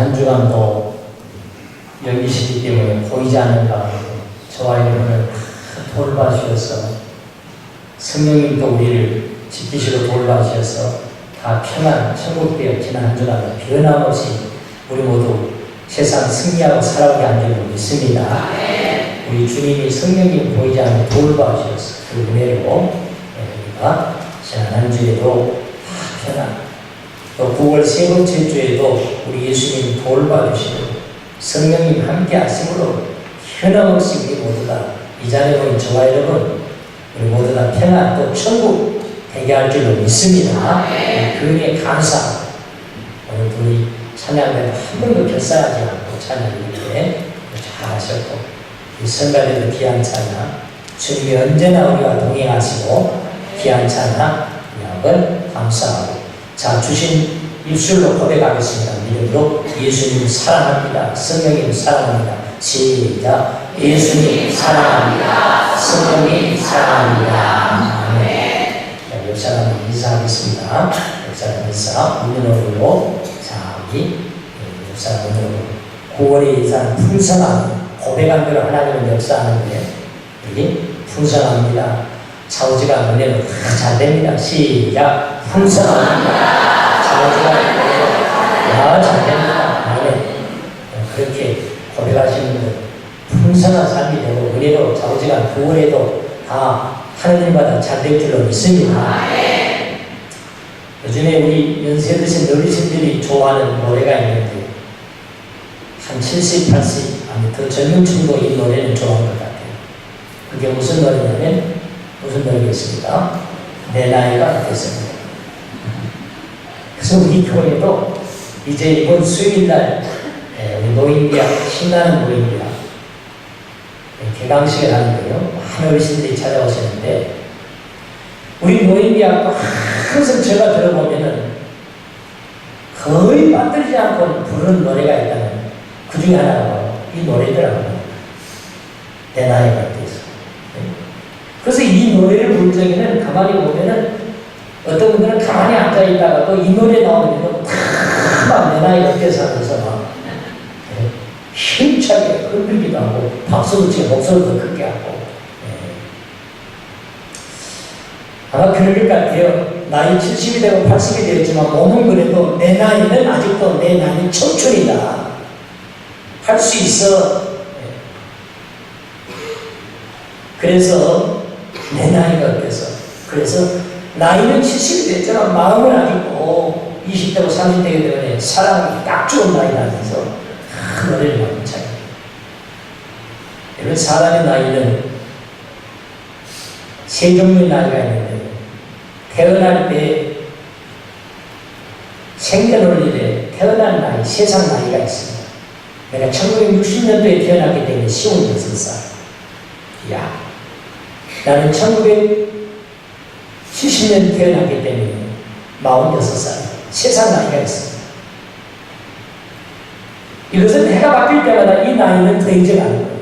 한 주간도 여기시기 때문에 보이지 않는 가운데 저와 여러분을 돌봐주셔서 성령님도 우리를 지키시고 돌봐주셔서 다 평안 천국되어 지난 한 주간도 변함없이 우리 모두 세상 승리하고 살아오게 한 줄로 믿습니다. 우리 주님이 성령님 보이지 않는 돌봐주셔서 그 은혜로 우리가 지난 한 주에도 다 평안, 또 9월 세 번째 주에도 우리 예수님 돌봐주시고 성령님 함께 하심으로 현황없이 우리 모두가 이 자리에 모인 저와 여러분 우리 모두 다 평안 또 천국 되게 할 줄로 믿습니다. 그 은혜에 감사. 오늘 우리 찬양대로 한 번도 결사하지 않고 찬양을 이렇게 잘하셨고 이 성가대도 귀한 찬양 주님이 언제나 우리와 동행하시고 귀한 찬양 여러분 감사하고 자 주신 입술로 고백하겠습니다. 믿음으로 예수님 사랑합니다. 성령님 사랑합니다. 시작. 예수님 사랑합니다. 성령님 사랑합니다. 아멘. 자, 옆 사람 인사하겠습니다. 옆 사람 인사 문으로 자 우리 옆 사람 문으로 9월의 인사는 풍성한 고백한 대로 하나님은 역사하는데 우리 풍성합니다. 좌우지가 은혜로 다 잘 됩니다. 시작. 풍성합니다. 좌우지가 다 잘 됩니다. 아멘. 그렇게 고백하시는 분들 풍성한 삶이 되고 은혜로 좌우지간 9월에도 다 하느님마다 잘 될 줄로 믿습니다. 요즘에 우리 연세 드신 어르신들이 좋아하는 노래가 있는데 한 70, 80 아니 더 젊은 층도 이 노래는 좋아하는 것 같아요. 그게 무슨 노래냐면 무슨 노래겠습니까? 내 나이가 됐습니다. 그래서 우리 교회도 이제 이번 수요일날 우리 노인대학 신나는 노인대학 개강식을 하는데요. 많은 어르신들이 찾아오시는데 우리 노인대학도 항상 제가 들어보면은 거의 빠뜨리지 않고 부르는 노래가 있다면 그 중에 하나가 이 노래더라고요. 내 나이가 돼서. 그래서 이 노래를 부를 적에는 가만히 보면은 어떤 분들은 가만히 앉아있다가 또 이 노래 나오면 막 내 나이가 돼서 하면서 막 힘차게 흔들기도 하고 박수도 치고 목소리도 크게 하고 아마 그럴 것 같아요. 나이 70이 되고 80이 되었지만 몸은 그래도 내 나이는 아직도 내 나이 청춘이다. 할 수 있어. 그래서 내 나이가 어때서 그래서 나이는 70이 됐지만 마음은 아직도 20대고 30대가 되면 사랑이 딱 좋은 나이가 돼서 노래를 많이 차요. 여러분 사람의 나이는 세 종류의 나이가 있는데 태어날 때 생년월일에 태어난 나이, 세상 나이가 있습니다. 내가 1960년도에 태어났기 때문에 56살. 야, 나는 1970년 태어났기 때문에 46살. 세상 나이가 있습니다. 이것은 해가 바뀔 때마다 이 나이는 더 인정하는 거예요.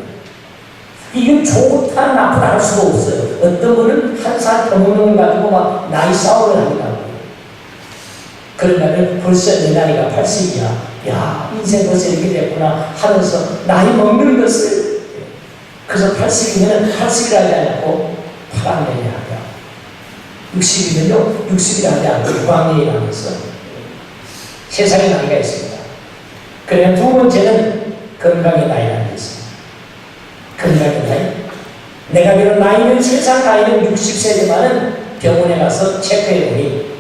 이건 좋다 나쁘다 할 수가 없어요. 어떤 분은 한 살 더 먹는 걸 가지고 막 나이 싸움을 한다고. 그러면 벌써 내 나이가 80이야. 야, 인생 벌써 이렇게 됐구나 하면서 나이 먹는 것을 그래서 80이면 80이라 하지 않고 8학년이 하냐. 60이면요 60이라 하지 않고 6학년이 하면서 세상의 나이가 있습니다. 그러면 두 번째는 건강의 나이라는 게 있습니다. 건강의 나이. 내가 비록 나이는 세상 나이는 60세지만은 병원에 가서 체크해보니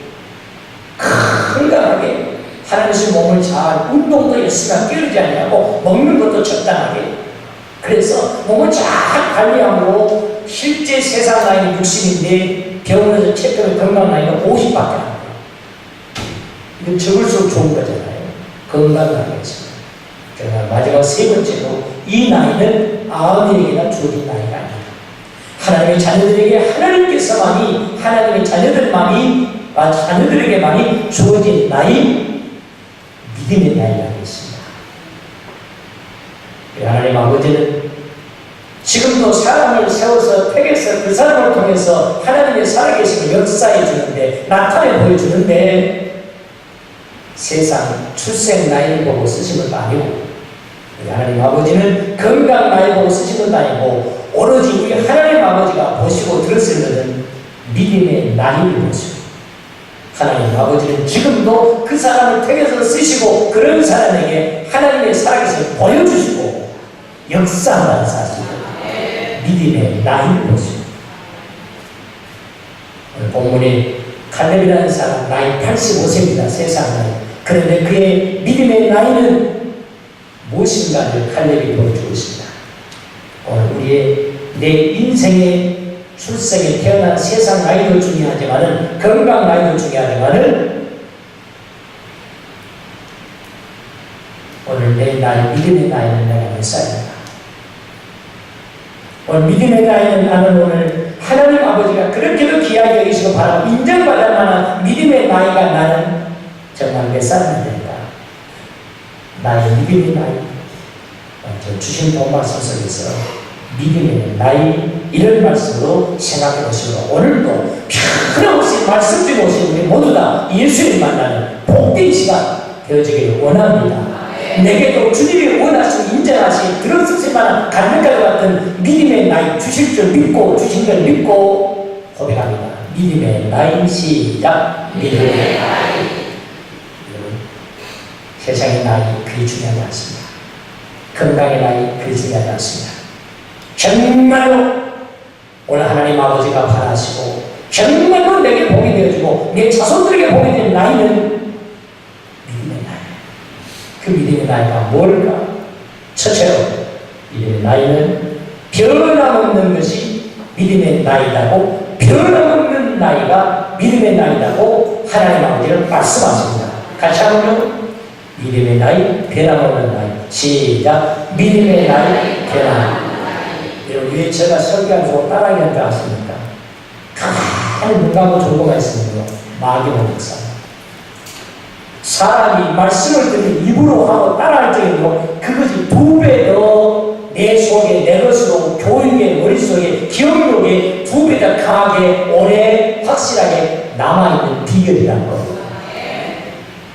건강하게 하나님의 몸을 잘 운동도 열심히 깨우지 않냐고 먹는 것도 적당하게 그래서 몸을 잘 관리하고 실제 세상 나이는 60인데 병원에서 체크하면 건강 나이는 50밖에 안 돼요. 이건 적을수록 좋은 거잖아요. 건강하게 있습니다. 그러나 마지막 세 번째로 이 나이는 아무에게나 주어진 나이가 아니다. 하나님의 자녀들에게 하나님께서만이 하나님의 자녀들에게만이 주어진 나이 믿음의 나이라고 있습니다. 하나님 아버지는 지금도 사람을 세워서 택해서 그 사람을 통해서 하나님의 살아계심을 역사해 주는데 나타내 보여주는데 세상 출생 나이를 보고 쓰신 것도 아니고, 우리 하나님 아버지는 건강 나이 보고 쓰신 것도 아니고, 오로지 우리 하나님 아버지가 보시고 들었을 때는 믿음의 나이를 보시고, 하나님 아버지는 지금도 그 사람을 택해서 쓰시고, 그런 사람에게 하나님의 살아계심을 보여주시고 역사한다는 사실입니다. 믿음의 나이를 보시고, 오늘 본문에 칼렙이라는 사람 나이 85세입니다. 세상 나이. 그런데 그의 믿음의 나이는 무엇인가를 칼렙이 보여주고 있습니다. 오늘 우리의 내 인생의 출생에 태어난 세상 나이도 중요하지만은, 건강 나이도 중요하지만은, 오늘 내 나이, 믿음의 나이는 내가 몇 살인가? 오늘 믿음의 나이는 나는 오늘 하나님 아버지가 그렇게도 귀하게 여기시고 바라고 인정받을 만한 믿음의 나이가 나는 정말 몇 살이나 된다. 나의 믿음의 나이. 주신 본 말씀 속에서 믿음의 나이, 이런 말씀으로 생각해 보시고, 오늘도 변함없이 말씀 주고 오신 우리 모두 다 예수님 만나는 복된 시간 되어지기를 원합니다. 내게도 주님이 원하시고 인정하시 들었을 만한 간증과 같은 믿음의 나이 주실 줄 믿고, 주신 걸 믿고 고백합니다. 믿음의 나이. 시작. 믿음의 나이. 여러분, 세상의 나이 그리 중요하지 않습니다. 건강의 나이 그리 중요하지 않습니다. 정말로 오늘 하나님 아버지가 바라시고 정말로 내게 복이 되어지고 내 자손들에게 복이 되는 나이는 믿음의 나이. 그 믿음의 나이가 뭘까? 첫째로 믿음의 나이는 변함없는 것이 믿음의 나이다고, 변함없는 나이가 믿음의 나이다고 하나님 아버지는 말씀하십니다. 같이 한번 믿음의 나이, 변함없는 나이. 시작. 믿음의 나이, 변함없는 나이. 여러분, 왜 제가 설교하고 따라하게 할 줄 아십니까? 가만히 눈 감고 졸고만 있으면요, 마귀 목사. 사람이 말씀을 듣는 입으로 하고 따라할 적에도 그것이 2배 더 내 속에, 내 것으로 교육의 머릿속에, 기억력에 2배 더 강하게, 오래, 확실하게 남아있는 비결이라는 거예요.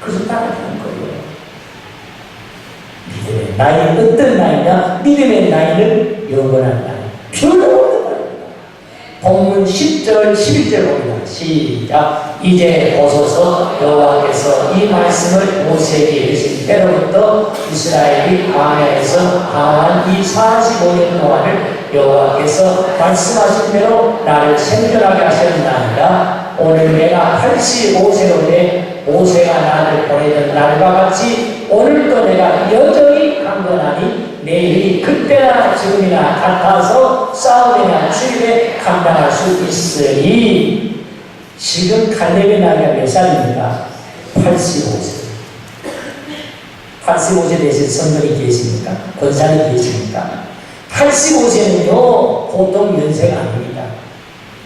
그래서 따라하는 거예요. 믿음의 나이는 어떤 나이냐? 믿음의 나이는 영원한 나이. 변함없는 나이입니다. 본문 10절, 11절 봅니다. 시작. 이제 보소서 여호와께서 이 말씀을 모세에게 이르신 때로부터 이스라엘이 광야에서 방황한 이 45년 동안을 여호와께서 말씀하신 대로 나를 생존하게 하셨나이다. 오늘 내가 85세로 돼 모세가 나를 보내던 날과 같이 오늘도 내가 여전히 강건하니 내일이 그때나 지금이나 같아서 싸움이나 추위에 감당할 수 있으니. 지금 칼렙의 나이가 몇 살입니까? 85세. 85세 되신 성도이 계십니까? 권사님 계십니까? 85세는요, 보통 연세가 아닙니다.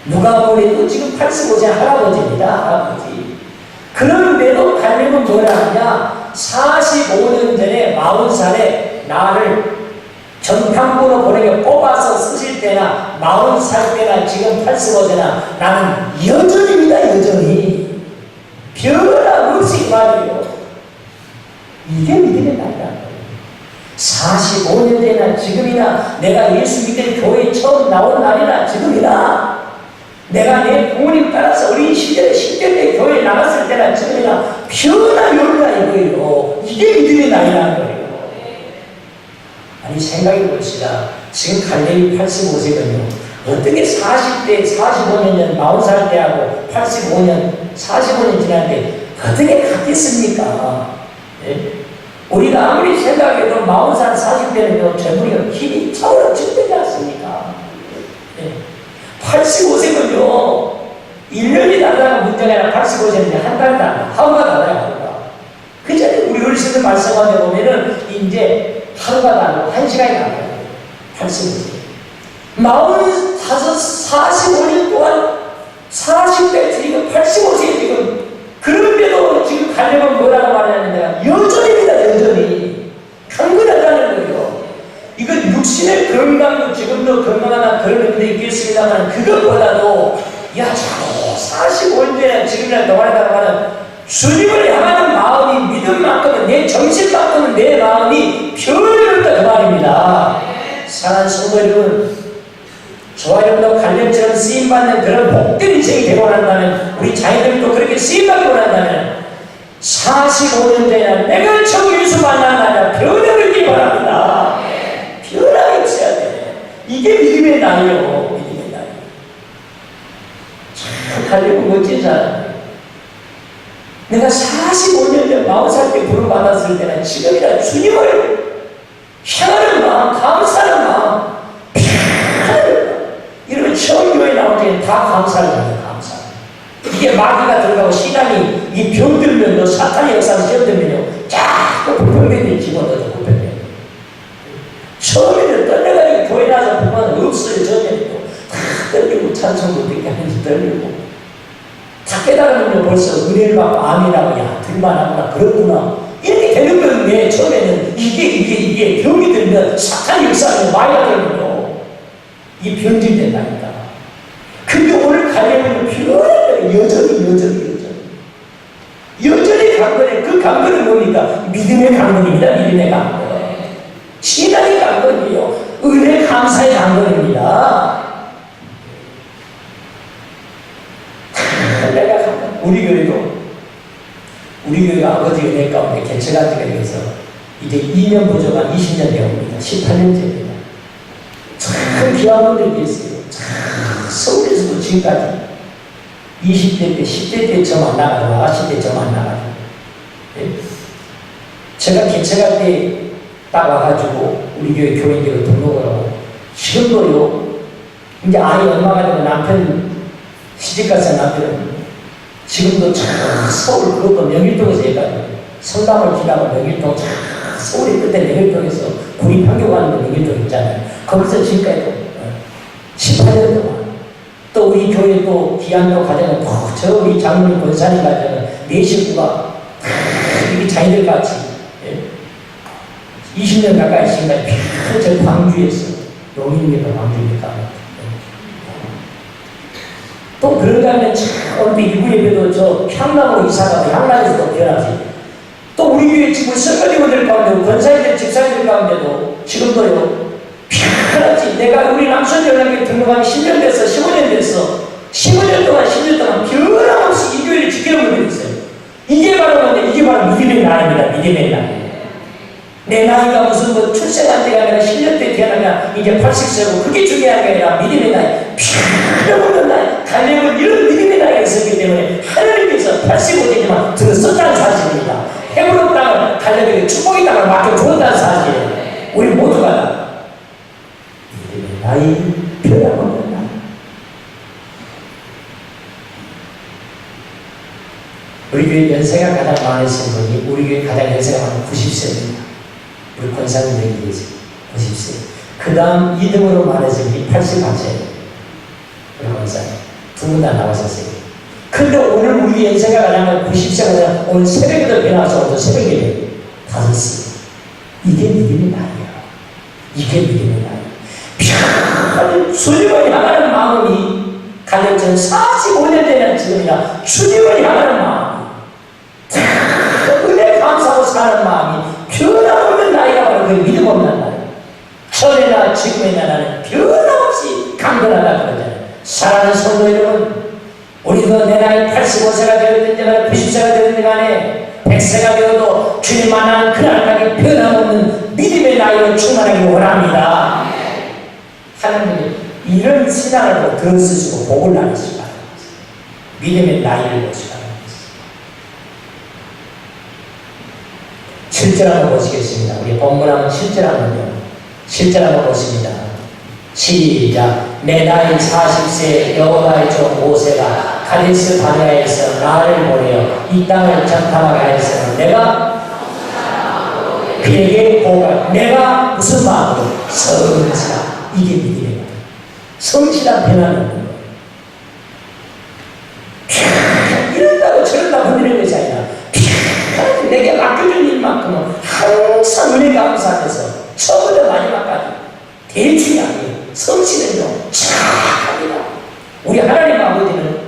누가 보래도 지금 85세 할아버지입니다. 할아버지. 그런데도 칼렙은 뭐라 하냐? 45년 전에 40살에 나를 전탐부로 보내게 뽑아서 쓰실 때나 40살 때나 지금 85세나 나는 여전입니다. 여전히 변함없이 말이에요. 이게 믿음의 나이라는 거예요. 45년 전이나 지금이나 내가 예수 믿는 교회에 처음 나온 날이나 지금이나 내가 내 부모님 따라서 어린 시절에 10대 교회에 나갔을 때나 지금이나 변함이 없다 이거예요. 이게 믿음의 나이라는 거예요. 아니, 생각해 봅시다. 지금 칼렙이 85세거든요. 어떻게 40대, 45년 전 40살 때하고 85년, 45년 지날 때 어떻게 같겠습니까? 네? 우리가 아무리 생각해도 40살, 40대는요, 젊은이가 힘이 차오르 죽지 않습니까? 네? 85세는요, 1년이 달라가 문제가 아니라 85세는 한 달도 안 돼. 하루가 달라요, 하루가. 그 전에 우리 어르신들 말씀하다 보면은, 이제 하루가 다르고 1시간이 다르고 85세. 45년 동안 40대 지금 85세 지금. 그런데도 지금 칼렙은 뭐라고 말하냐면 여전입니다. 여전히 강건하다는 거예요. 이건 육신의 건강도 지금도 건강하다 그런 의미도 있겠습니다만, 그것보다도 야, 저 45년이나 지금이나 동안에 가면 주님을 향하는 마음이 믿음만큼은 내 정신만큼은 내 마음이 변함이 없다 그 말입니다. 사랑하는 성도 여러분, 저와 여러분도 관련처럼 쓰임받는 그런 복된 인생이 되고 난다면, 우리 자녀들도 그렇게 쓰임받고 난다면 45년 전이나 내가 저 예수 만난다면 변함이 없기 바랍니다. 변함이 없어야 돼. 이게 믿음의 나이요. 믿음의 나이. 참 가려고 멋진 사람. 내가 45년 전 40살 때 부름받았을 때는 지금이라 주님을 향하는 마음, 감사하는 마음, 이러면 처음 교회 나올 때는 다 감사하잖아요. 감사. 이게 마귀가 들어가고 시간이 이 병들면 사탄의 역사를 시험되면요 자꾸 불평들이 집어넣어서 불평돼요. 처음에는 떨려가지고 교회 나서 보면 없어요. 전에도 다 떨리고 찬송도 어떻게 하는지 떨리고 다 깨달으면 벌써 은혜를 받고 아멘하고 야 들만하구나 그렇구나 이렇게 되는 건데, 처음에는 이게 병이 들면 사탄의 역사를 마귀가 들면요 이 병들이 된다니까. 근데 오늘 가려면 변해요. 여전히 강건해. 그 강건은 뭡니까? 믿음의 강건입니다. 믿음의 강건. 신앙의 강건이에요. 은혜 감사의 강건입니다. 내가 강건. 우리 교회가 아버지 은혜 가운데 개척한 지가 돼서 이제 2년 부족한 20년 되옵니다. 18년째입니다. 참 귀한 분들이 있어요. 참 서울에서도 지금까지 20대 때, 10대 때 저 만나가지고, 아가씨 때 저 만나가지고. 네? 제가 개척할 때 딱 와가지고 우리 교회 교인들을 등록을 하고, 지금도요, 이제 아이 엄마가 되고 남편 시집가서 남편은 지금도 참 서울 그것도 명일동에서 해가지고 성당을 지나고 명일동 참 서울의 끝에 명일동에서 구리 판교 가는 명일동 있잖아요. 거기서 지금까지도 18년 동안 또 우리 교회 또 기안도 가정은 저 우리 장로님 권사님 가정은 네 식구가 이렇게 자기들 같이 20년 가까이 지금까지 저 광주에서 용인입니까 광주입니까 또 그런가 하면 참 어디 일부 예배도 저 향남으로 이사가고 향남에서도 변하지. 또 우리 교회 지금 선거대원들 가운데 권사님들 집사님들 가운데도 지금도요 편하지. 내가 우리 남순연합회 등록한 10년 됐어, 15년 됐어. 15년 동안, 10년 동안 변함없이 이 교회를 지켜온 분들이 있어요. 이게 바로 믿음의 나이입니다. 믿음의 나이. 내 나이가 무슨 뭐 출생한 때가 아니라 10년 때 태어나면 이제 80세고 그게 중요한 게 아니라 믿음의 나이. 변함없는 나이. 갈렙은 이런 믿음의 나이가 있었기 때문에 하나님께서 85세지만 들었었다는 사실입니다. 헤브론 땅을 갈렙에게 축복의 땅을 맡겨주었다는 사실이에요. 우리 모두가 다 믿음의 나이, 변함없는 나이. 우리 교회 연세가 가장 많으신 분이 우리 교회 가장 연세가 많은 90세입니다. 우리 권사님들이 계세요. 90세. 그 다음 2등으로 많으신 분이 88세예요. 우리 권사님. 두 분 다 나오셨어요. 근데 오늘 우리 연세가 가장 90세가 오늘 새벽에도 변화서 오늘 새벽에 5시. 이게 믿음의 나이야. 이게 믿음의 나이. 주님을 향하는 마음이 갈렙전 45년 되는 지금이야. 주님을 향하는 마음이 은혜 감사하고 사는 마음이 변함없는 나이가 바로 그 믿음 없는 나이. 전에나 지금이나 나는 변함없이 강건하다 그러잖아요. 사랑하는 성도 여러분, 우리도 내 나이 85세가 되었든지 간에 90세가 되었든지 간에 100세가 되어도 주님 만나는 그날까지 변함없는 믿음의 나이로 충만하기 원합니다. 하나님이 이런 신앙을 더 쓰시고 복을 나누시기 바랍니다. 믿음의 나이를 보시기 바랍니다. 7절 한번 보시겠습니다. 우리 본문 한번 7절 한번요. 7절 한번 보십니다. 시작. 내 나이 40세 여호와의 종 모세가 카데스 바네아에서 나를 보내어 이 땅을 정탐하게 하였으나 내가 그에게 보고 내가 무슨 마음으로 성실하. 이게 믿음의 마음. 성실한 변화는 거예요. 이런다고 저런다고 흔드는 것이 아니라 내게 맡겨준 일만큼은 항상 은혜 감사하면서 처음부터 마지막까지 대충이 아니에요. 성실은요 착합니다. 우리 하나님 아버지는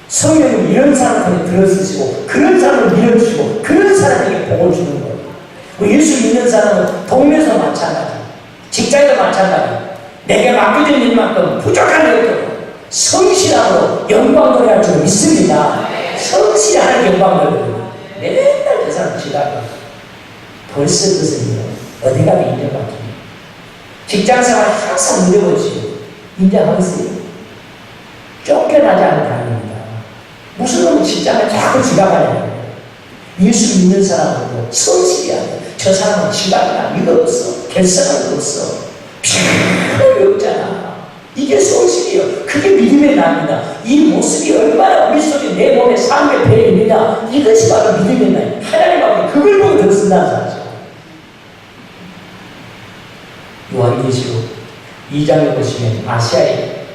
성령을 이런 사람한테 들어쓰시고 그런 사람을 밀어주시고 그런 사람에게 복을 주는 거예요. 예수 믿는 사람은 동네에서 마찬가지, 직장에서 마찬가지, 내게 맡겨진 일만큼 부족한 일 없도록 성실함으로 영광 노래할 줄 믿습니다. 성실한 영광 노래. 맨날 그 사람 지나가. 벌써 그것은요, 어디 가도 인정받습니다. 직장생활 항상 누려보지요. 인정하겠어요? 쫓겨나지 않은 다행입니다. 무슨 놈은 직장을 자꾸 지나가냐고. 예수 믿는 사람은 성실해야 돼. 저 사람은 지각이나 이거 없어. 결성할 거 없어. 필요가 없잖아. 이게 성실이에요. 그게 믿음의 나입니다. 이 모습이 얼마나 우리 속에 내 몸에 삶에 배어 있느냐. 이것이 바로 믿음의 나입니다. 하나님 앞에 그걸 보고 더 쓴다는 사실. 요한계시록 2장에 보시면 아시아의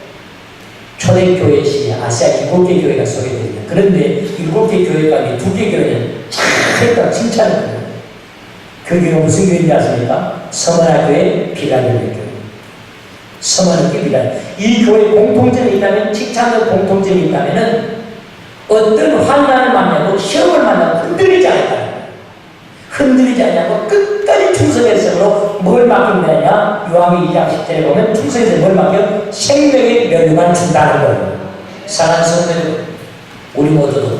초대교회 시에 아시아 7개 교회가 소개됩니다. 그런데 7개 교회 가운데 2개 교회는 참 칭찬을 합니다. 그 교회가 무슨 교회인지 아십니까? 서머나 교회, 빌라델비아 교회. 서머나 교회, 빌라델비아. 이 교회 공통점이 있다면, 칭찬의 공통점이 있다면 어떤 환난을 만나고 시험을 만나고 흔들리지 않았다. 흔들리지 않냐고 끝까지 충성했으므로 뭘 맡겼느냐? 요한계시록 2장 10절에 보면 충성에서 뭘 맡겨? 생명의 면류관을 준다는 거예요. 사랑하는 성도들, 우리 모두도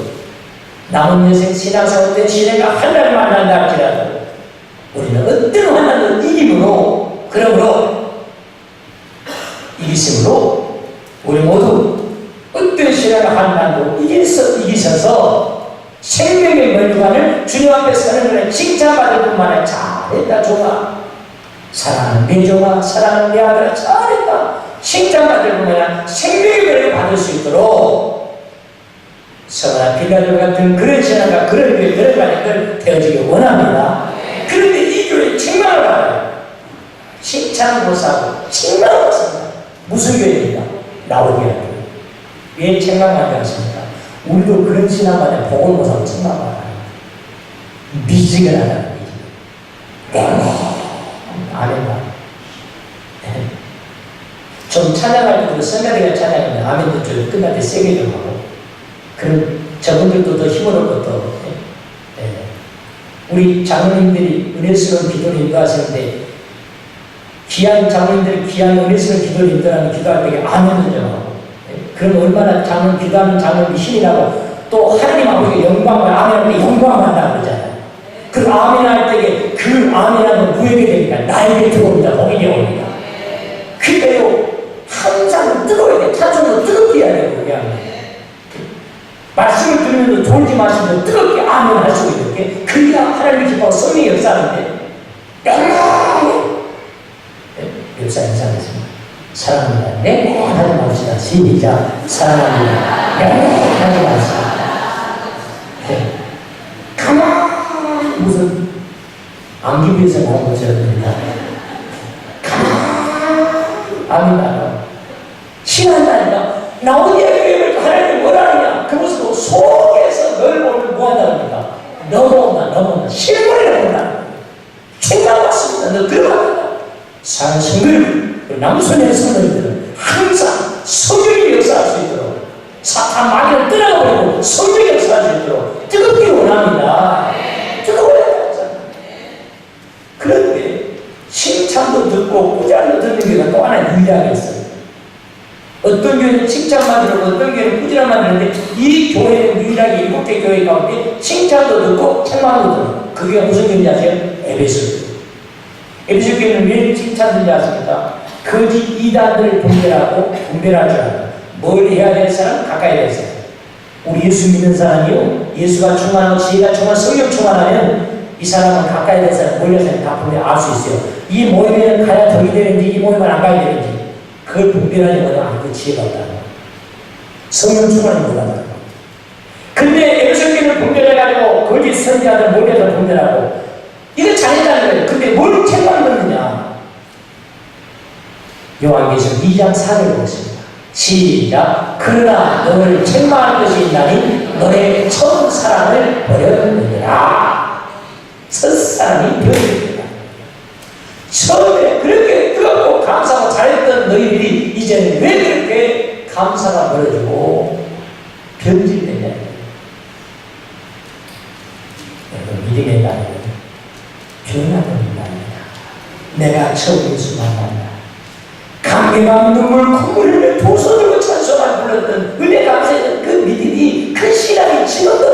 남은 여생 신앙생활 때 시대가 환난을 만난다 할지라도 우리는 어떤 환난을 이김으로, 그러므로 이기심으로 우리 모두 어떤 시대가 환난도 이기셔서 생명의 면류관을 주님 앞에 서는 것을 칭찬받을 뿐만 아니라 잘했다 종아, 사랑하는 내 종아, 사랑하는 내 아들아 잘했다 칭찬받을 뿐만 아니라 생명의 면류관을 받을 수 있도록 서머나 빌라델비아 같은 그런 신앙과 그런 교회 들어가는 걸 되어지기 원합니다. 그런데 이 교회 책망을 받아요. 칭찬고사하고 책망을 받습니다. 무슨 교회입니까? 라오디아 교회. 왜 책망하지 않습니까? 우리도 그런 신앙만에 복을 못하고 책망받아요. 미지근하다는 얘기죠. 아멘다. 좀 찬양할 때도 성가대가 찬양하면 아멘도 좀 끝날 때 세게 좀 하고, 그럼 저분들도 더 힘을 얻고 또, 우리 장로님들이 은혜스러운 기도를 인도하시는데, 귀한 장로님들이 귀한 은혜스러운 기도를 인도하는 기도할 때 아멘을 좀 하고, 그럼 얼마나 장로 기도하는 장로님이 힘이 나고, 또 하나님 앞에 영광을 아멘할 때 영광을 한다고 그러잖아요. 그 아멘할 때 그 아멘하면 누구에게 됩니까? 나에게 들어옵니다. 복이 옵니다. 그래요. 항상 뜨거워야 돼. 찬송도 뜨겁게 해야 돼요. 그냥 말씀을 들으면서 졸지 마시면서 뜨겁게 아멘 할 수 있게. 그래야 하나님의 기뻐하고 성령의 역사하는데 역사 인사하겠습니다. 사랑합니다. 네, 하지 맙시다. 시작. 사랑합니다. 네, 하지 맙시다. 네. 가만 무슨 안기부에서 나온 것처럼입니다. 아멘. 신한다니까 라오디아 교회를 하나님이 뭐라느냐? 그 모습으로 속에서 널 보면 뭐한다니까? 넘어온다. 실물이라고 한다. 책망받습니다. 너 들어간다. 사는 성글, 남손의 성도들은 항상 성령이 역사할 수 있도록, 사탄 마귀를 떠나버리고 성령이 역사할 수 있도록 뜨겁게 원합니다. 뜨거워야 되잖아. 그런데 칭찬도 듣고 꾸지람도 듣는 교회가 또 하나 유일하게 있어요. 어떤 교회는 칭찬만 들고 어떤 교회는 꾸지람만 듣는데, 이 교회는 유일하게 7개 교회 가운데 칭찬도 듣고 책망도 듣고, 그게 무슨 교회인지 아세요? 에베소. 에베소 교회는 왜 칭찬 듣지 않습니까? 거짓 이단들을 분별하고 분별할 줄 알아요. 뭘 해야 될 사람? 가까이 될 사람. 우리 예수 믿는 사람이요, 예수가 충만하고 지혜가 충만, 성령 충만하면 이 사람은 가까이 될 사람, 몰려서 다 분별 알 수 있어요. 이 모임에는 가야 덕이 되는지, 이 모임은 안 가야 되는지, 그걸 분별하지 못하면 그 지혜가 없다는 거예요. 성령 충만이 못한다는 거예요. 근데 에베소교회를 분별해가지고 거짓 선지자들 몰려서 분별하고, 이거 잘했다는 거예요. 근데 뭘 책망 듣느냐? 요한계시록 2장 4절을 보겠습니다. 시작. 그러나 너를 책망할 것이 있나니 너의 첫 사랑을 버렸느니라. 첫 사랑이 버렸느니라. 처음에 그렇게 뜨겁고 감사하고 잘했던 너희들이 이제는 왜 그렇게 감사가 버려지고 변질되냐? 믿음의 나이는 변화되는 나이다. 내가 처음 예수 만난다. 감개감 눈물 콧물 흘려 두 손으로 찬송을 불렀던 은혜 감사했던 그 믿음이 그 신앙이 지금도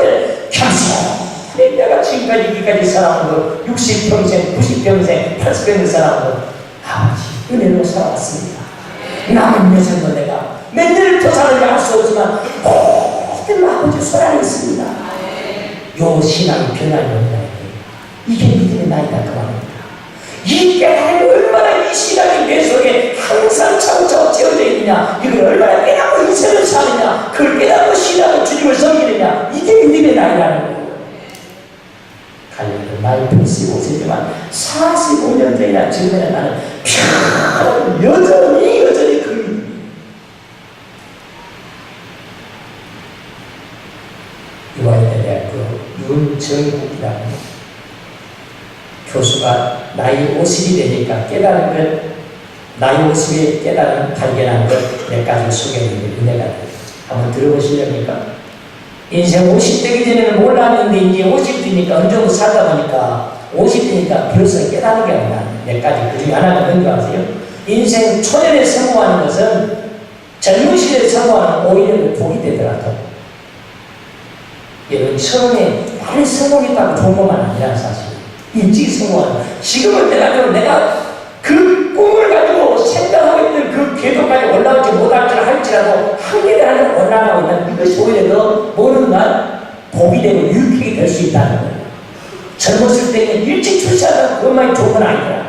겸손히 내가 지금까지 여기까지 살아온 거 60평생 90평생 80평생 살아온 거 아버지 은혜로 살아왔습니다. 남은 여생도 내가 몇 년을 더 살아야 할 수 없지만 모든 아버지 손 안에 있습니다. 요 신앙이 변화를 온다. 이게 믿음의 나이다 그 말입니다. 이 깨달음이 얼마나 이 신앙이 내 속에 항상 차고차고 채워져 있느냐, 이걸 얼마나 깨닫고 인생을 사느냐, 그걸 깨닫고 신앙을 주님을 섬기느냐, 이게 믿음의 나이라는 거예요. 갈릴리 나이 85세지만 45년 전이나 지금이나 나는 여전히 그 믿음이 이화여대 대학교 윤정국이라는 교수가 나이 50이 되니까 깨달은 것, 나이 50에 깨달은 발견한 것 몇 가지 소개해드리는 은혜가 돼요. 한번 들어보시렵니까? 인생 50 되기 전에는 몰랐는데 이제 50 되니까 어느 정도 살다 보니까 50 되니까 비로소 깨달은 게 아니라 몇 가지 그 중에 하나가 뭔지 아세요? 인생 초년에 성공하는 것은 젊은 시대에 성공하는 오히려 복이 되더라도 여러분 처음에 많이 성공했다고 좋은 것만 아니라 사실 일찍 성공하는 지금은 내가 그 꿈을 가지고 생각하고 있는 그 궤도까지 올라오지 할지라도 한 길에 하나 올라가고 있는 이것이 오히려 더 모든 날 복이 되고 유익이 될 수 있다는 거예요. 젊었을 때는 일찍 출세하는 그것만이 좋은 건 아니더라.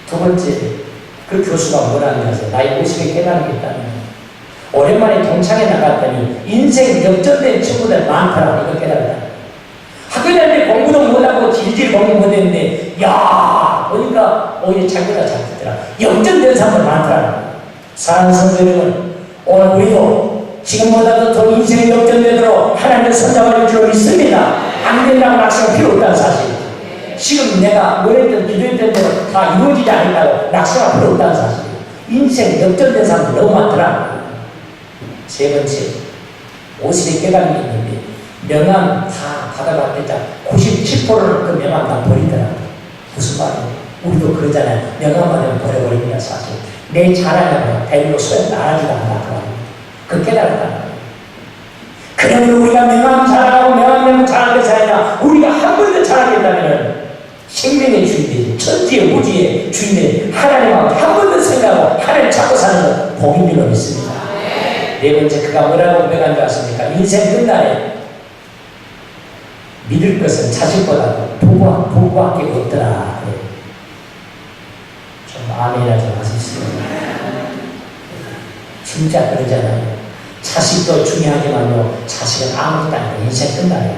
두 번째, 그 교수가 뭐라는 것을 나이 50에 깨달은 게 있다는 거예요. 오랜만에 동창회 나갔더니 인생 역전된 친구들 많더라고. 이거 깨달았다. 학교 다닐 때 공부도 못하고 질질 공부 못했는데 야 보니까 오히려 자기가 잘했더라. 역전된 사람들 많더라고. 사랑하는 성도님은 오늘 우리도 지금보다도 더 인생이 역전되도록 하나님의 선잡아줄 줄 믿습니다. 안 된다고 낙심할 필요 없다는 사실. 지금 내가 원했던 기도했던 대로 다 이루어지지 않는다고 낙심할 필요 없다는 사실. 인생 역전된 사람들 너무 많더라고. 세 번째, 50에 깨달은 게 있는데 명함 다 받아봤겠다. 97%는 그 명함 다 버리더라고. 무슨 말이에요? 우리도 그러잖아요. 명함 받으면 버려버립니다. 사실 내 자랑하면 별로 소용 나가지도 않나 그 깨달았다는 거예요. 그러면 우리가 명함 자랑하고 명함 자랑하는 것이 아니라 우리가 한 번도 자랑했다면 생명의 주인이 천지의 우주의 주인이 하나님하고 한 번도 생각하고 하나님 찾고 사는 것 복인 줄로 믿습니다. 네 번째, 그가 뭐라고 고백한 줄 아십니까? 인생 끝날에 믿을 것은 자식보다도 부부밖에 없더라. 좀 아멘이나 좀 하십시오. 진짜 그러잖아요. 자식도 중요하지만요, 자식은 아무것도 아니고 인생 끝날에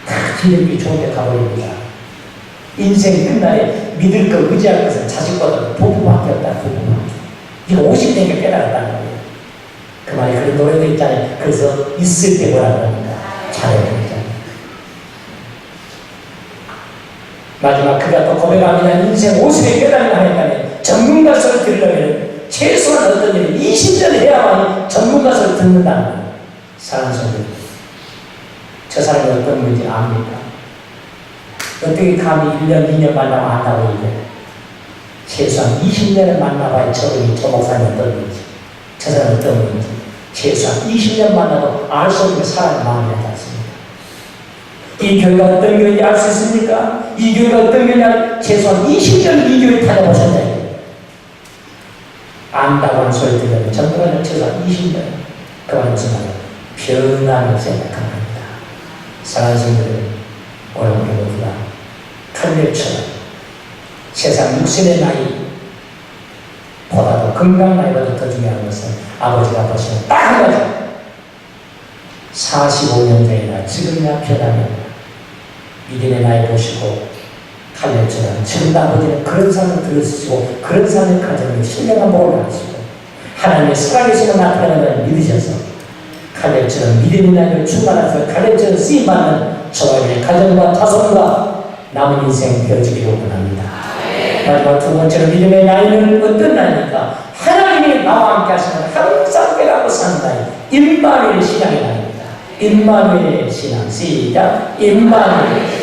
다 기름이 좋은데 가버립니다. 인생 끝날에 믿을 것, 의지할 것은 자식보다도 부부밖에 없다. 부부밖에. 이거 50대니까 깨달았다는 거예요. 그 말이 그런 노래도 있잖아요. 그래서 있을 때 뭐라 그럽니까? 잘해야 되잖아요. 마지막 그가 또 고백합니다. 인생 50에 깨달음을 하니까 전문가 소리 들으려면 최소한 어떤 일을 20년 해야만 전문가 소리 듣는다는 거예요. 사랑하는 성도, 저 사람이 어떤 건지 압니까? 어떻게 감히 1년, 2년 만나면 안다고 이래? 최소한 20년을 만나봐야 저 목사님 어떤 건지, 저 사람이 어떤 건지 최소한 20년 만나도 알 수 없는 사람의 마음이 하지 않습니다. 이 교회가 어떤 교회인지 알 수 있습니까? 이 교회가 어떤 교회냐? 최소한 20년 이 교회 다녀보셨다. 안다고 하는 소리 들으면 전부가 최소한 20년. 그 말은 무슨 말이에요? 변함을 생각합니다. 사랑하는 성도들, 오늘 우리 모두가 칼렙처럼 세상 육신의 나이 보다도 건강 나이보다 더 중요한 것은 아버지가 보시는 딱 한 가지 45년 전이나 지금이나 변하면 믿음의 나이 보시고 칼렙처럼 지금 아버지는 그런 삶을 들으시고 그런 삶의 가정에 신령한 복을 받으시고 하나님의 살아계시는 나타나는 걸 믿으셔서 칼렙처럼 믿음의 나이를 충만해서 칼렙처럼 쓰임받는 저와 의 가정과 자손과 남은 인생 되어지기를 원합니다. 마지막 두 번째로 믿음의 나이는 어떤 나이입니까? 하나님이 나와 함께 하시는 항상 깨닫고 사는 나이. 임마누엘 신앙의 나이입니다. 임마누엘 신앙. 시작. 임마누엘.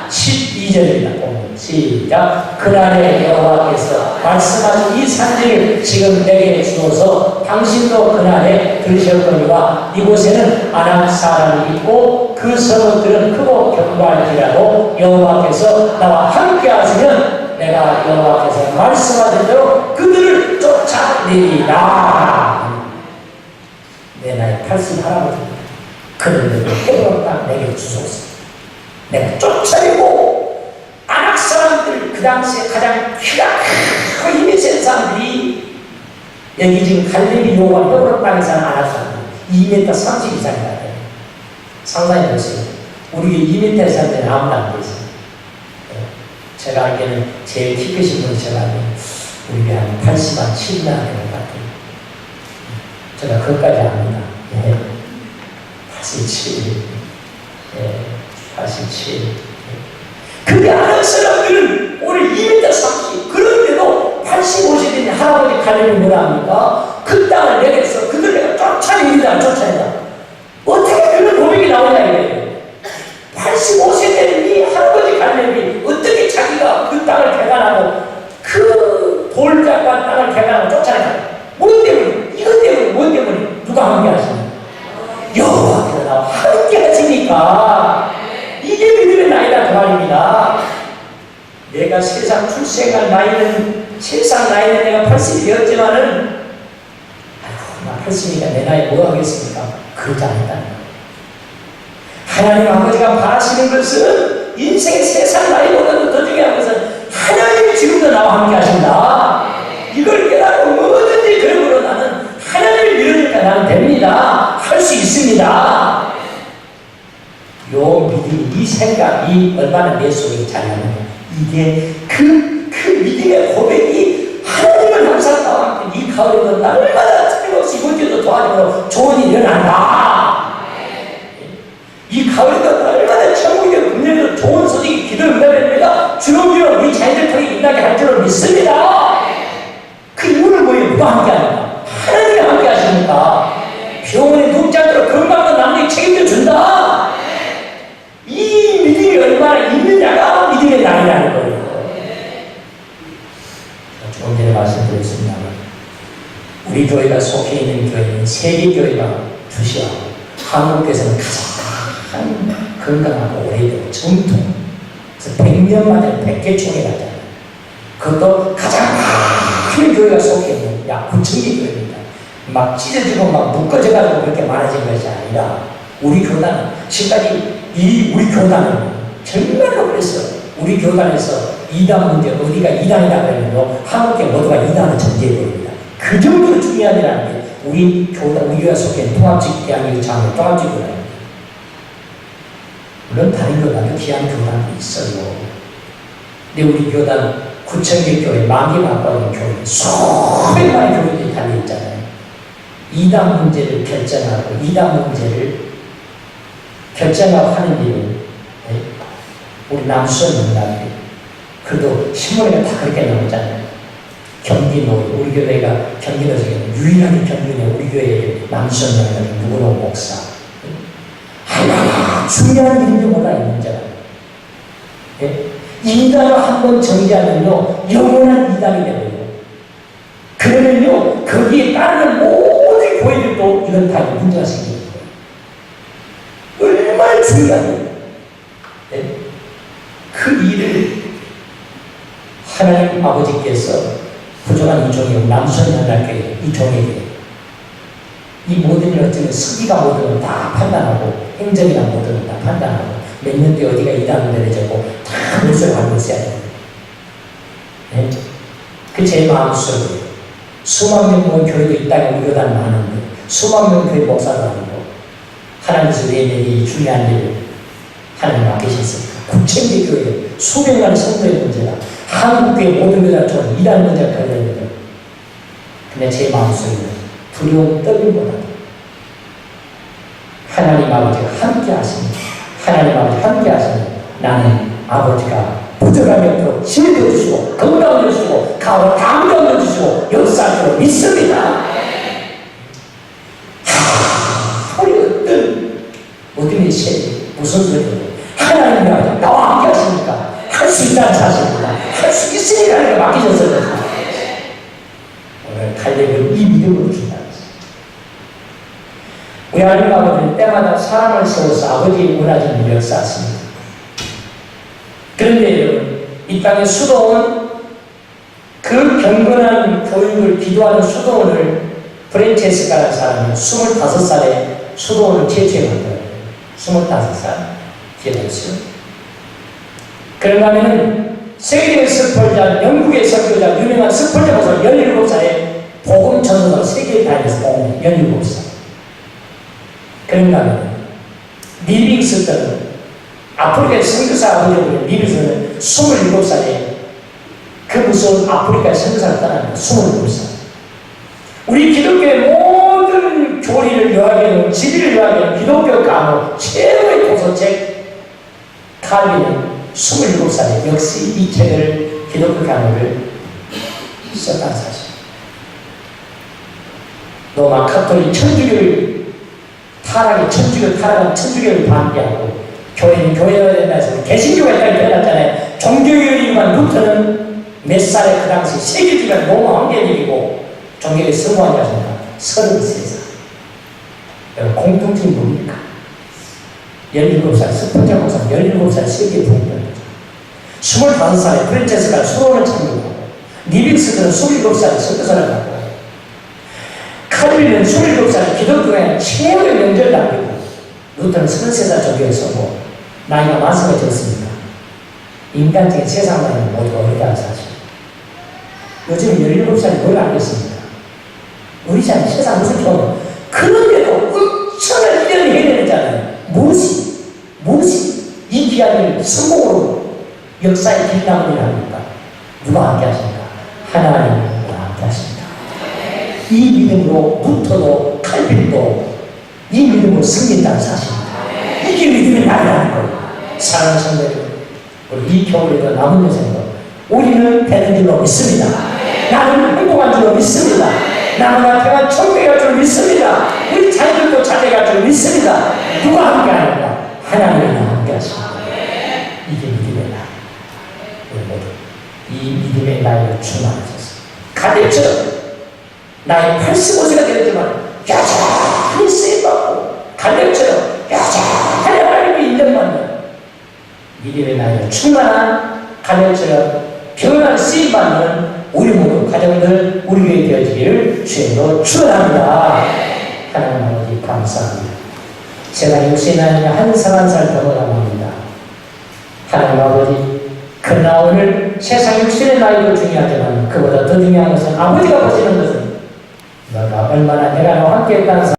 12절입니다. 시작. 그날에 여호와께서 말씀하신 이 산지를 지금 내게 주어서 당신도 그날에 들으셨거니와 이곳에는 아낙 사람이 있고 그 성읍들은 크고 견고할지라도 여호와께서 나와 함께 하시면 내가 여호와께서 말씀하신 대로 그들을 쫓아내리라. 내 나이 80 할아버지입니다. 그들을 헤브론 땅 내게 주소서. 내가 쫓아내고 아낙 사람들, 그 당시에 가장 키가 크고 힘이 센 사람들이, 여기 지금 갈렙이 요구한 헤브론 땅에 사는 아낙 사람들 2m 30 이상이다. 상상해 보세요. 우리 2m 이상 되는 아무도 안 돼 있어요. 제가 알기에는 제일 키 크신 분이 제가 알기에는 우리 한 80만 7만 되는 것 같아요. 제가 그것까지 압니다. 87. 87. 근데 아는 사람들은 오늘 2m 30. 그런데도 85세 된 할아버지 갈렙이 뭐라 합니까? 그 땅을 내겠어. 그들 내가 쫓아냅니다. 어떻게 그런 고백이 나오냐 이거예요. 85세 된 이 할아버지 갈렙이 어떻게 자기가 그 땅을 개간하고 그 돌짝과 땅을 개간하고 쫓아내냐. 뭐 때문에? 이것 때문에, 뭐 때문에? 누가 함께 하시냐? 여호와께서 나와 함께 하시니까 이게 믿음의 나이다 그 말입니다. 내가 세상 출생한 나이는, 세상 나이는 내가 80이 되었지만은 아이고 나 80이니까 내 나이 뭐 하겠습니까? 그러지 않았다는 거예요. 하나님 아버지가 바라시는 것은 인생의 세상 나이보다도 더 중요한 것은 하나님이 지금도 나와 함께 하신다. 이걸 깨닫고 뭐든지 그러므로 나는 하나님을 믿으니까 나는 됩니다. 할 수 있습니다. 요 믿음, 이 생각이 얼마나 내 속에 자라느냐. 이게 그 믿음의 고백이 하나님을 항상 나와 함께 이 가을에도 날마다 틀림없이 이번 주도 도와주므로 좋은 일이 일어난다. 이 가을에도 날마다 천국의 문제로 좋은 소식이 기도 응답됩니다. 주렁주렁 우리 자녀들 통해 일어나게 할 줄을 믿습니다. 그 이유는 뭐예요? 누가 함께 하니까? 하나님이 함께 하시니까. 병원에 눕지 않도록 건강한 남에게 책임져 준다. 이 믿음이 얼마나 있느냐가 믿음의 나이라는 거예요. 조금 전에 말씀드렸습니다만 우리 교회가 속해 있는 교회는 세계교회가 두시하고 한국에서는 가장 건강하고 오래되고 정통, 그래서 100년마다 100개 총회 가잖아요. 그것도 가장 큰 교회가 속해 있는 약 9,000개 교회입니다. 막 찢어지고 막 묶어져가지고 그렇게 많아진 것이 아니라 우리 교단은 지금까지 우리 교단은 정말로 그랬어요. 우리 교단에서 이단 문제 어디가 이단이라고 하면 한국계 모두가 이단을 전제해버립니다. 그 정도로 중요하다는 게 우리 교단, 우리 교회 속에 통합직 대한민국 장애 통합직 교단입니다. 물론 다른 교단도 귀한 교단도 있어요. 근데 우리 교단 9,000개 교회, 10,000개 가까운 교회, 수백만의 교회들이 달려있잖아요. 이단 문제를 결정하고 이단 문제를 결정하고 하는 일은 우리 남수원 문답이 그래도 신문에 다 그렇게 나오잖아요. 경기도 우리 교회가 경기도 중에 유일하게 경기도 우리 교회에 남수원 문답이 누구로 목사 하나 중요한 일이 뭐가 있는지 알아요. 이단을 한번 정지하면요 영원한 이단이 되고요. 그러면요 거기에 따르는 모든 교회들도 이건 다 문제가 생기는 거예요. 얼마나 중요한가요? 그 일을 하나님 아버지께서 부족한 이 종이 남수원연합교회 이 종에게 이 모든 일 어쩌면 서기가 모든 걸 다 판단하고 행정이나 모든 걸 다 판단하고 몇 년 뒤에 어디가 이단으로 내려졌고 다 물속에 가고 있어야 돼요. 네? 그 제 마음속에 수만 명 모은 교회도 이 땅에 우리 교단 많은데 수만 명 교회 목사도 아니고 하나님께서 왜 내게 이 중요한 일을 하나님 맡기셨습니까? 9,000개 교회 수백만의 성도의 문제가 한국교회 모든 교단처럼 이단 문제가 걸려있는 거예요. 근데 제 마음속에는 두려움 떨림보다도 하나님 아버지가 함께 하십니다. 하나님 아버지 함께 하시면 나는 아버지가 부족함이 없도록 힘을 주시고 건강을 주시고 가을 감정을 주시고 역사할 줄 믿습니다. 우리 어떤 일이 무슨 소리예요? 하나님이 나와 함께 하시니까 할 수 있다는 사실입니다. 할 수 있으니까 내가 맡기셨어요. 오늘 칼렙은 이 믿음으로 준다는 것입니다. 우리 하나님 아버지는 때마다 사람을 세워서 아버지의 원하시는 일을 쌓습니다. 그런데 이 땅의 수도원, 그 경건한 교육을 기도하는 수도원을 프란체스카라는 사람이 25살에 수도원을 개최했거든요. 25살 기회했어요. 그런가 하면은 세계의 스펄자, 영국의 선교자, 유명한 스펄자 목사 17살에 복음 전도가 세계에 다니면서 복음 17살. 그런가 하면 리빙스턴, 아프리카의 선교사 아버지를 리빙스턴은 27살에 그 무서운 아프리카의 선교사를 떠나는 27살. 우리 기독교의 모든 교리를 요하게는, 지리를 요하게는 기독교 강호 최고의 도서책 칼빈은 27살에 역시 이 책을 기독교 강호를 썼다는 사실. 로마 카톨릭 천주교를 타락한 천주교를 반대하고 교회는 교회가 된다 해서 개신교가 있다고 표현했잖아요. 종교유리만 루터는 몇 살에 그 당시 세계주가 너무 황제님이고 종교에 성공한 자입니다. 33살. 여러분 공통점이 뭡니까? 17살 스폰자 목사 17살 세계 부흥을 25살에 프란체스카가 수도원을 창립하고 리빙스턴은 27살에 선교사를 하고 칼빈은 27살에 기독교의 최고의 명절을 남기고 루터는 33살 종교에 서고 나이가 많습니다. 적습니다. 인간적인 세상 나이는 모두 어리다는 사실. 요즘 17살이 뭘 알겠습니까? 우리 자 세상 무슨 표현? 그런데도 엄청난 일을 해야 되잖아요. 무엇이 이 귀한 성공으로 역사의 길남을 합니까? 누가 함께 하십니까? 하나님과 함께 하십니다. 이 믿음으로 루터도 칼빈도 이 믿음으로 승리했다는 사실입니다. 이게 믿음의 날이라는 거예요. 사랑하는 성도 여러분, 우리 이 겨울에도 남은 여생도 우리는 되는 줄로 믿습니다. 나는 행복한 줄로 믿습니다. 나무나 평안 천국에 갈 줄 믿습니다. 우리 자녀들도 자녀가 갈 줄 믿습니다. 누가 함께 하는가? 하나님이 함께 하십니다. 이게 믿음의 날. 우리 모두 이 믿음의 날을 충만하셨습니다. 가데처럼 나이 85세가 되었지만 여전히 쓰임받고 갈렙처럼 여전히 하나님의 인정받는 믿음의 나이를 충만한 갈렙처럼 평안한 쓰임받는 우리 모두 가정들 우리 교회 되어지기를 주님으로 축원합니다. 하나님 아버지 감사합니다. 제가 육신이 아니라 한 살 한 살 더 나갑니다. 하나님 아버지 그러나 오늘 세상 육신의 나이도 중요하지만 그보다 더 중요한 것은 아버지가 보시는 것은 너가 얼마나 내가 너와 함께 했다는